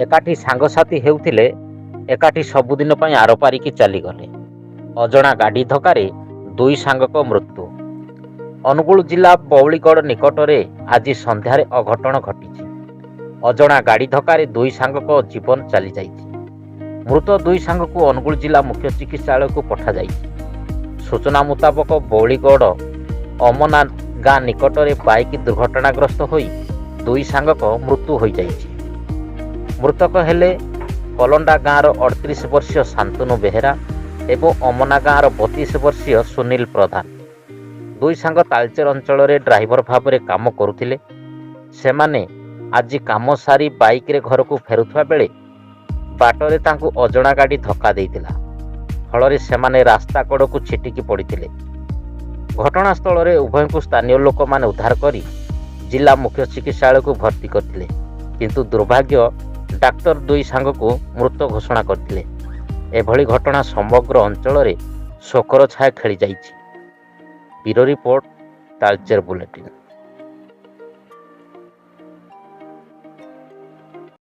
ଏକାଠି ସାଙ୍ଗସାଥୀ ହେଉଥିଲେ, ଏକାଠି ସବୁଦିନ ପାଇଁ ଆରପାରିକି ଚାଲିଗଲେ। ଅଜଣା ଗାଡ଼ି ଧକ୍କାରେ ଦୁଇ ସାଙ୍ଗଙ୍କ ମୃତ୍ୟୁ। ଅନୁଗୁଳ ଜିଲ୍ଲା ବଉଳିଗଡ଼ ନିକଟରେ ଆଜି ସନ୍ଧ୍ୟାରେ ଅଘଟଣ ଘଟିଛି। ଅଜଣା ଗାଡ଼ି ଧକ୍କାରେ ଦୁଇ ସାଙ୍ଗଙ୍କ ଜୀବନ ଚାଲିଯାଇଛି। ମୃତ ଦୁଇ ସାଙ୍ଗକୁ ଅନୁଗୁଳ ଜିଲ୍ଲା ମୁଖ୍ୟ ଚିକିତ୍ସାଳୟକୁ ପଠାଯାଇଛି। ସୂଚନା ମୁତାବକ ବଉଳିଗଡ଼ ଅମନା ଗାଁ ନିକଟରେ ବାଇକ୍ ଦୁର୍ଘଟଣାଗ୍ରସ୍ତ ହୋଇ ଦୁଇ ସାଙ୍ଗଙ୍କ ମୃତ୍ୟୁ ହୋଇଯାଇଛି। ମୃତକ ହେଲେ କଲଣ୍ଡା ଗାଁର 38 ବର୍ଷୀୟ ଶାନ୍ତନୁ ବେହେରା ଏବଂ ଅମନା ଗାଁର 32 ବର୍ଷୀୟ ସୁନୀଲ ପ୍ରଧାନ। ଦୁଇ ସାଙ୍ଗ ତାଳଚେର ଅଞ୍ଚଳରେ ଡ୍ରାଇଭର ଭାବରେ କାମ କରୁଥିଲେ। ସେମାନେ ଆଜି କାମ ସାରି ବାଇକ୍ରେ ଘରକୁ ଫେରୁଥିବା ବେଳେ ବାଟରେ ତାଙ୍କୁ ଅଜଣା ଗାଡ଼ି ଧକ୍କା ଦେଇଥିଲା। ଫଳରେ ସେମାନେ ରାସ୍ତା କଡ଼କୁ ଛିଟିକି ପଡ଼ିଥିଲେ। ଘଟଣାସ୍ଥଳରେ ଉଭୟଙ୍କୁ ସ୍ଥାନୀୟ ଲୋକମାନେ ଉଦ୍ଧାର କରି ଜିଲ୍ଲା ମୁଖ୍ୟ ଚିକିତ୍ସାଳୟକୁ ଭର୍ତ୍ତି କରିଥିଲେ, କିନ୍ତୁ ଦୁର୍ଭାଗ୍ୟ ଡାକ୍ତର ଦୁଇ ସାଙ୍ଗକୁ ମୃତ ଘୋଷଣା କରିଥିଲେ। ଏଭଳି ଘଟଣା ସମଗ୍ର ଅଞ୍ଚଳରେ ଶୋକର ଛାୟା ଖେଳିଯାଇଛି। Bureau report, Talcher bulletin.